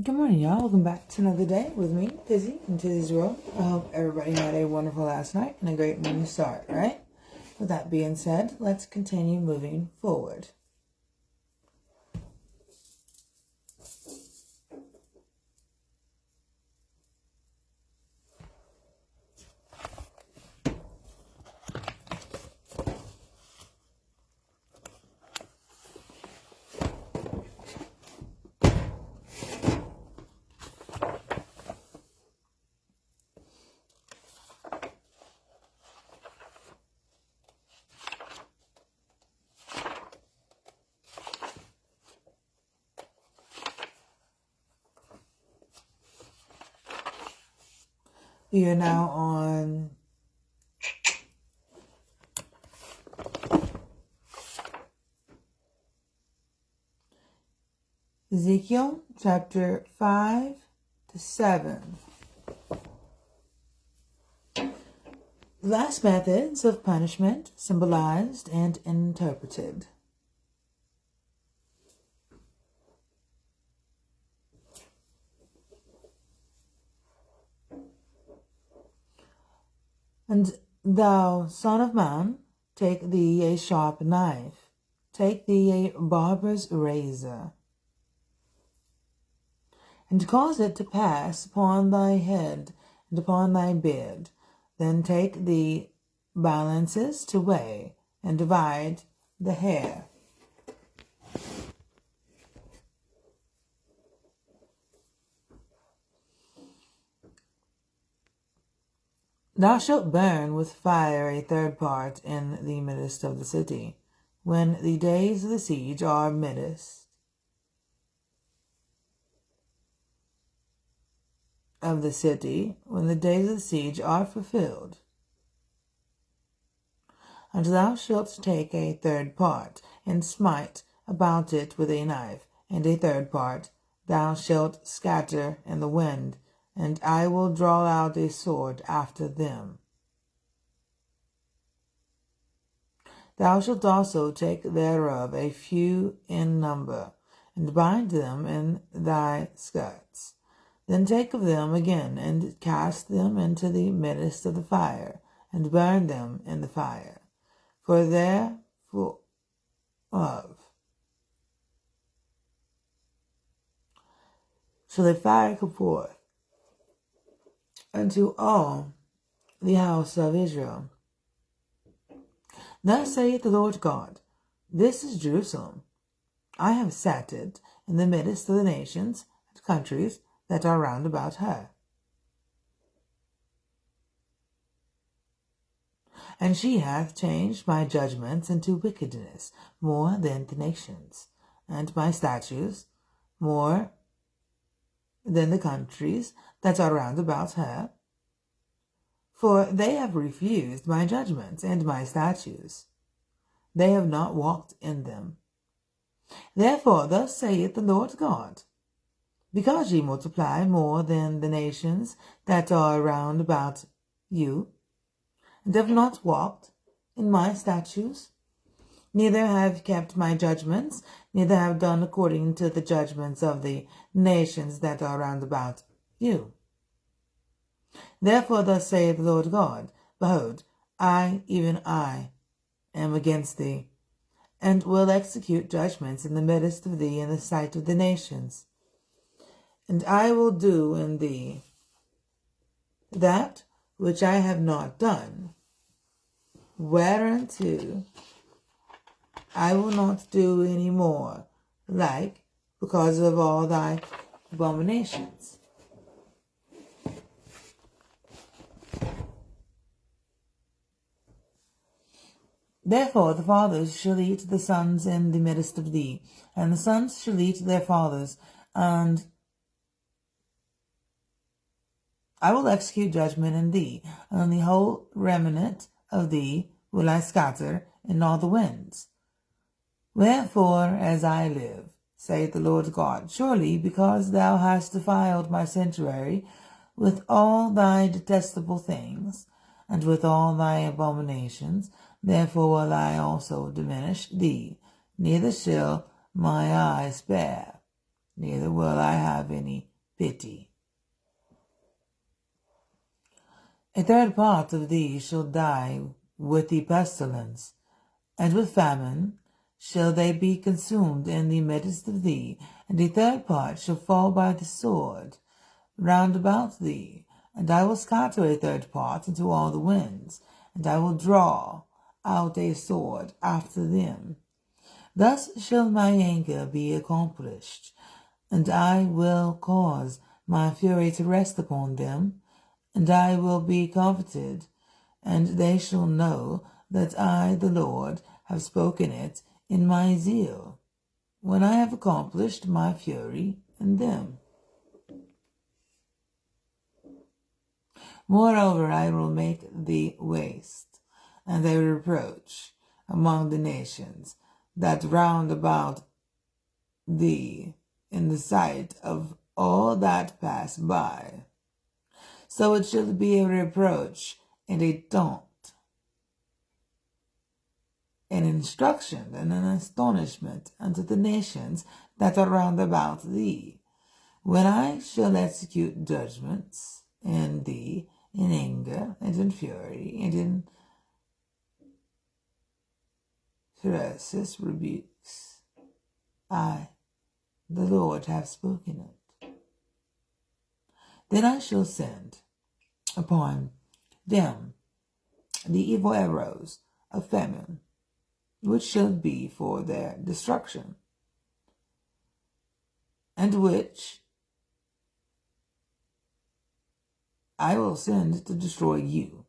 Good morning, y'all. Welcome back to another day with me, Teizzy, in Teizzy's World. I hope everybody had a wonderful last night and a great morning start, right? With that being said, let's continue moving forward. We are now on Ezekiel chapter 5 to 7. The last methods of punishment symbolized and interpreted. And thou, son of man, take thee a sharp knife, take thee a barber's razor, and cause it to pass upon thy head and upon thy beard. Then take thee balances to weigh, and divide the hair. Thou shalt burn with fire a third part in the midst of the city, when the days of the siege are midst of the city, when the days of the siege are fulfilled. And thou shalt take a third part, and smite about it with a knife, and a third part thou shalt scatter in the wind, and I will draw out a sword after them. Thou shalt also take thereof a few in number, and bind them in thy skirts. Then take of them again, and cast them into the midst of the fire, and burn them in the fire. For thereof shall a fire come forth unto all the house of Israel. Thus saith the Lord God, this is Jerusalem. I have set it in the midst of the nations and countries that are round about her. And she hath changed my judgments into wickedness more than the nations, and my statutes more than the countries that are round about her. For they have refused my judgments and my statutes. They have not walked in them. Therefore thus saith the Lord God, because ye multiply more than the nations that are round about you, and have not walked in my statutes, neither have kept my judgments, neither have done according to the judgments of the nations that are round about you. Therefore thus saith the Lord God, behold, I, even I, am against thee, and will execute judgments in the midst of thee in the sight of the nations. And I will do in thee that which I have not done, whereunto I will not do any more, like, because of all thy abominations. Therefore the fathers shall eat the sons in the midst of thee, and the sons shall eat their fathers, and I will execute judgment in thee, and the whole remnant of thee will I scatter in all the winds. Wherefore, as I live, saith the Lord God, surely because thou hast defiled my sanctuary with all thy detestable things, and with all thy abominations, therefore will I also diminish thee, neither shall my eye spare. neither will I have any pity. A third part of thee shall die with the pestilence, and with famine shall they be consumed in the midst of thee, and a third part shall fall by the sword round about thee. And I will scatter a third part into all the winds, and I will draw out a sword after them. Thus shall my anger be accomplished, and I will cause my fury to rest upon them, and I will be comforted, and they shall know that I, the Lord, have spoken it in my zeal, when I have accomplished my fury in them. Moreover, I will make thee waste, and a reproach among the nations that round about thee in the sight of all that pass by. So it shall be a reproach and a taunt, an instruction and an astonishment unto the nations that are round about thee, when I shall execute judgments in thee in anger and in fury and in furious rebukes. I, the Lord, have spoken it. Then I shall send upon them the evil arrows of famine, which shall be for their destruction, and which I will send to destroy you.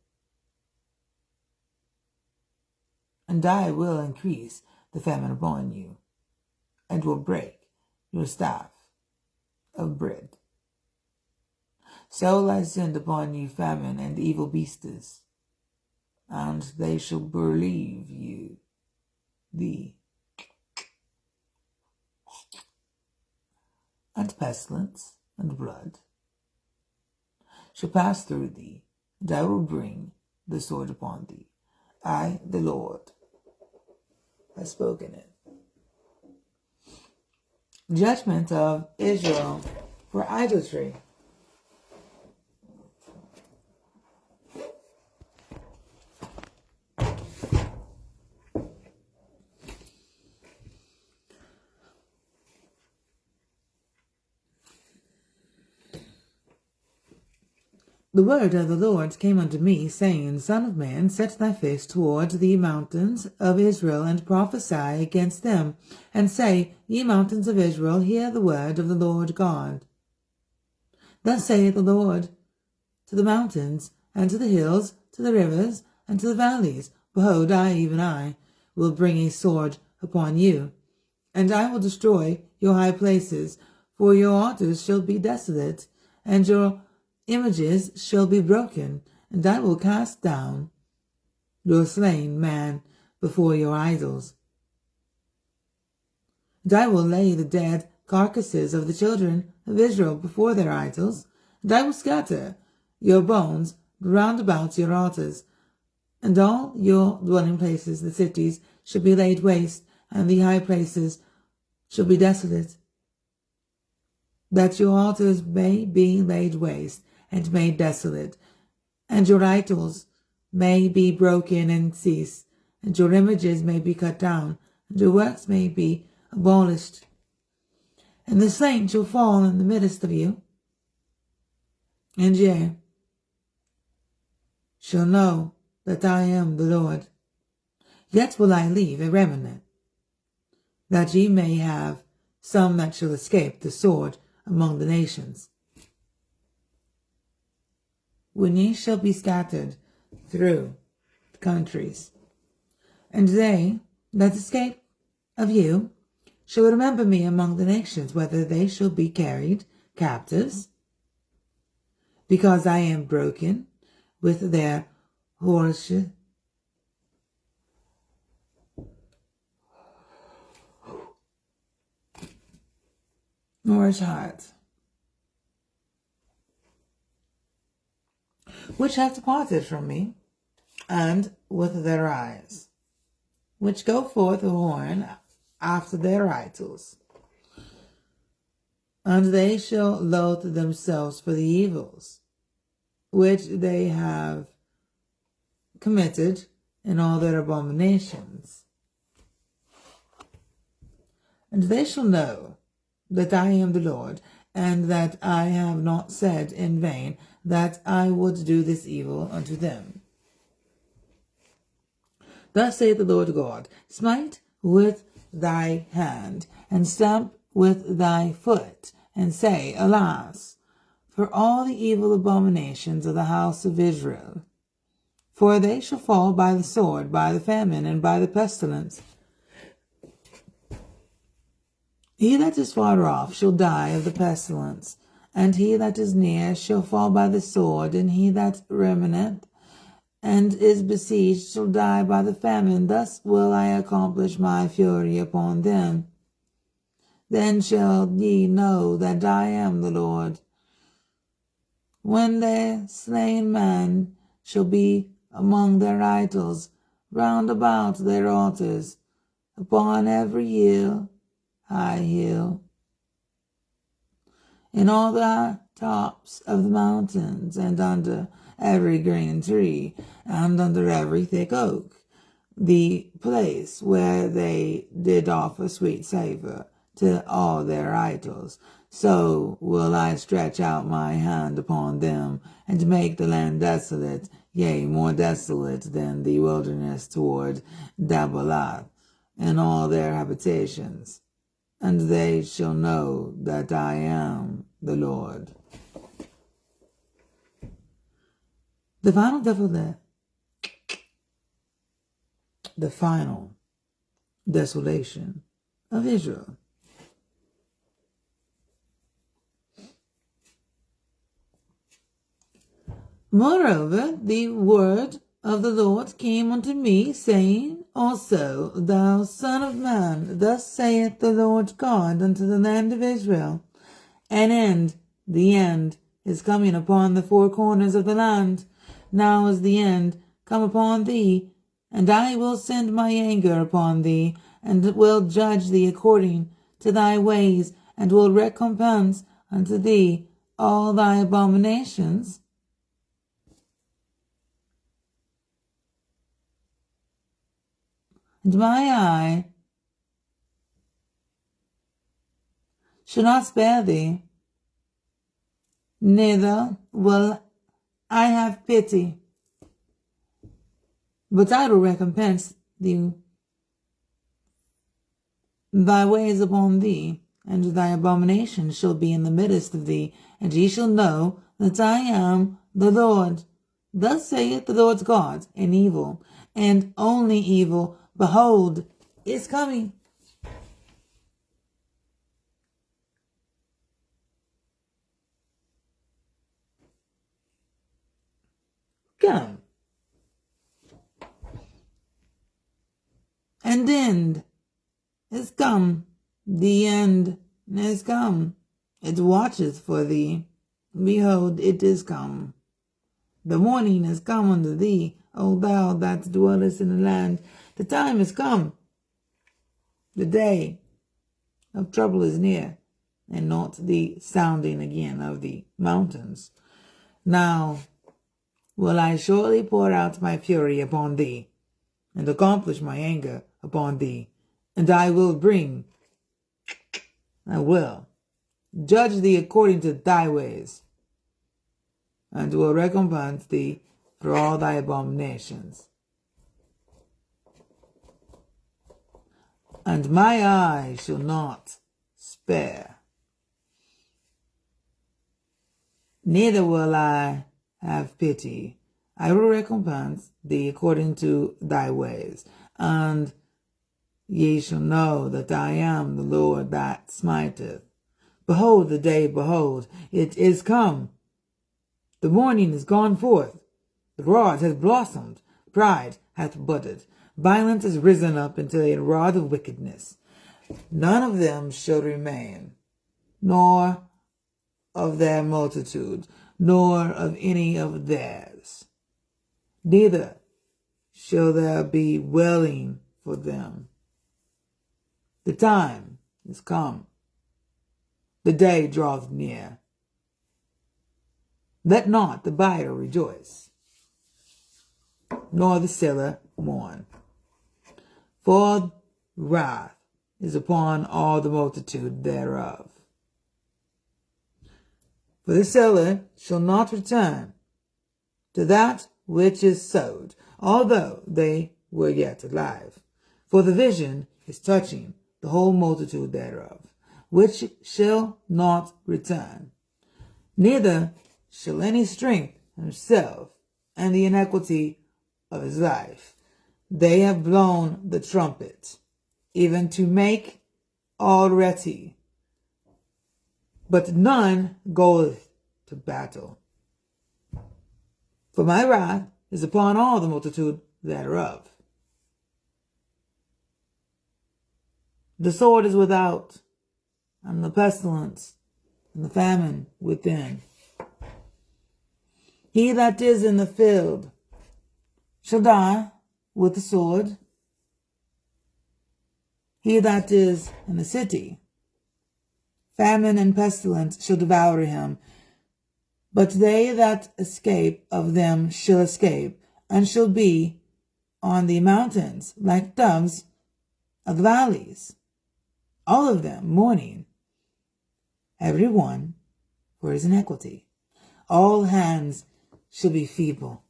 And I will increase the famine upon you, and will break your staff of bread. So will I send upon you famine and evil beasts, and they shall bereave thee, and pestilence and blood shall pass through thee, and I will bring the sword upon thee. I, the Lord, have spoken it. Judgment of Israel for idolatry. The word of the Lord came unto me, saying, Son of man, set thy face toward the mountains of Israel, and prophesy against them, and say, Ye mountains of Israel, hear the word of the Lord God. Thus saith the Lord to the mountains, and to the hills, to the rivers, and to the valleys, Behold, I, even I, will bring a sword upon you, and I will destroy your high places, for your altars shall be desolate, and your images shall be broken, and I will cast down your slain man before your idols. And I will lay the dead carcasses of the children of Israel before their idols, and I will scatter your bones round about your altars, and all your dwelling places, the cities, shall be laid waste, and the high places shall be desolate, that your altars may be laid waste and made desolate, and your idols may be broken and cease, and your images may be cut down, and your works may be abolished. And the slain shall fall in the midst of you, and ye shall know that I am the Lord. Yet will I leave a remnant, that ye may have some that shall escape the sword among the nations. When ye shall be scattered through the countries, and they that escape of you shall remember me among the nations, whether they shall be carried captives, because I am broken with their horse heart, which have departed from me, and with their eyes, which go forth a horn after their idols. and they shall loathe themselves for the evils which they have committed in all their abominations. And they shall know that I am the Lord, and that I have not said in vain that I would do this evil unto them. Thus saith the Lord God, smite with thy hand, and stamp with thy foot, and say, Alas, for all the evil abominations of the house of Israel. For they shall fall by the sword, by the famine, and by the pestilence. He that is far off shall die of the pestilence, and he that is near shall fall by the sword, and he that remaineth and is besieged shall die by the famine. Thus will I accomplish my fury upon them. Then shall ye know that I am the Lord. When their slain man shall be among their idols, round about their altars, upon every hill, high hill, in all the tops of the mountains, and under every green tree, and under every thick oak, the place where they did offer sweet savour to all their idols. So will I stretch out my hand upon them, and make the land desolate, yea, more desolate than the wilderness toward Dabalath, and all their habitations. And they shall know that I am the Lord. The final desolation of Israel. Moreover, the word of the Lord came unto me, saying, Also, thou son of man, thus saith the Lord God unto the land of Israel, the end is coming upon the four corners of the land. Now is the end come upon thee, and I will send my anger upon thee, and will judge thee according to thy ways, and will recompense unto thee all thy abominations. And my eye shall not spare thee, neither will I have pity, but I will recompense thee thy ways upon thee, and thy abomination shall be in the midst of thee, and ye shall know that I am the Lord. Thus saith the Lord God, an evil, and only evil, behold, is coming. Come. And end is come, the end is come. It watcheth for thee. Behold, it is come. The morning is come unto thee, O thou that dwellest in the land. The time is come. The day of trouble is near, and not the sounding again of the mountains. Now will I surely pour out my fury upon thee, and accomplish my anger upon thee, and I will judge thee according to thy ways, and will recompense thee for all thy abominations. And my eye shall not spare, neither will I have pity. I will recompense thee according to thy ways, and ye shall know that I am the Lord that smiteth. Behold the day, behold, it is come. The morning is gone forth. The rod hath blossomed, pride hath budded, violence is risen up into a rod of wickedness. None of them shall remain, nor of their multitude, nor of any of theirs. Neither shall there be wailing for them. The time is come. the day draweth near. Let not the buyer rejoice, nor the seller mourn. For wrath is upon all the multitude thereof. For the seller shall not return to that which is sowed, although they were yet alive. For the vision is touching the whole multitude thereof, which shall not return, neither shall any strength himself and the iniquity of his life. They have blown the trumpet, even to make all ready, but none goeth to battle. For my wrath is upon all the multitude thereof. The sword is without, and the pestilence, and the famine within. He that is in the field shall die with the sword. He that is in the city, famine and pestilence shall devour him. But they that escape of them shall escape, and shall be on the mountains like doves of the valleys, all of them mourning, every one for his iniquity. All hands shall be feeble,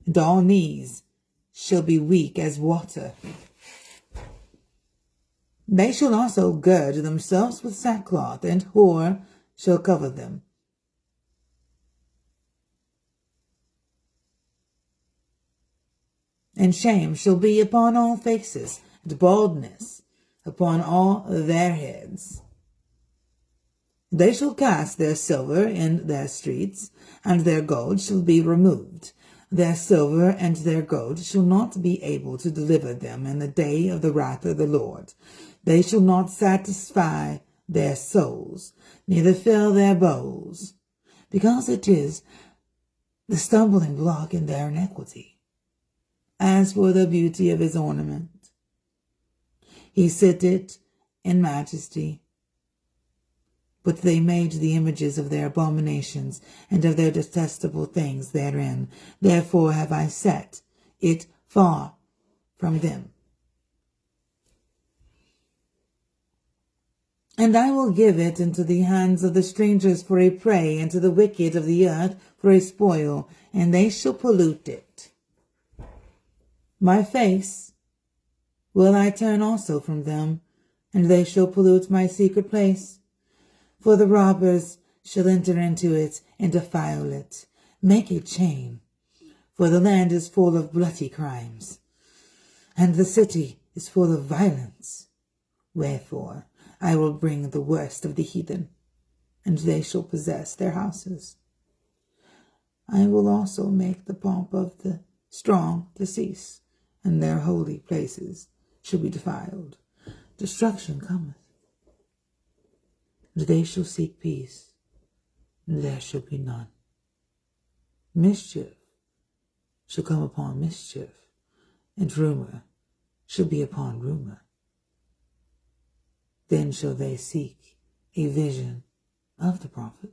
and all knees shall be weak as water. They shall also gird themselves with sackcloth, and horror shall cover them. And shame shall be upon all faces, and baldness upon all their heads. They shall cast their silver in their streets, and their gold shall be removed. Their silver and their gold shall not be able to deliver them in the day of the wrath of the Lord. They shall not satisfy their souls, neither fill their bowls, because it is the stumbling block in their iniquity. As for the beauty of his ornament, he sitteth in majesty. But they made the images of their abominations and of their detestable things therein. Therefore have I set it far from them. And I will give it into the hands of the strangers for a prey, and to the wicked of the earth for a spoil, and they shall pollute it. My face will I turn also from them, and they shall pollute my secret place. For the robbers shall enter into it and defile it. Make a chain, for the land is full of bloody crimes, and the city is full of violence. Wherefore I will bring the worst of the heathen, and they shall possess their houses. I will also make the pomp of the strong to cease, and their holy places shall be defiled. Destruction cometh, and they shall seek peace, and there shall be none. Mischief shall come upon mischief, and rumor shall be upon rumor. Then shall they seek a vision of the prophet.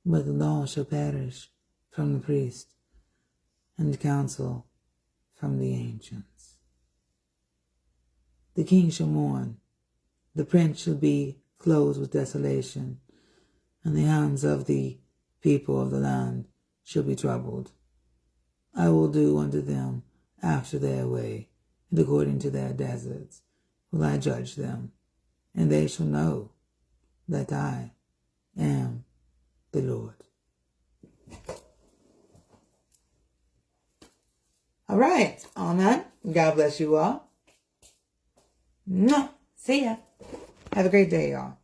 But the law shall perish from the priest, and the counsel from the ancients. The king shall mourn, the prince shall be clothed with desolation, and the hands of the people of the land shall be troubled. I will do unto them after their way, and according to their deserts will I judge them, and they shall know that I am the Lord. All right. Amen. God bless you all. See ya. Have a great day, y'all.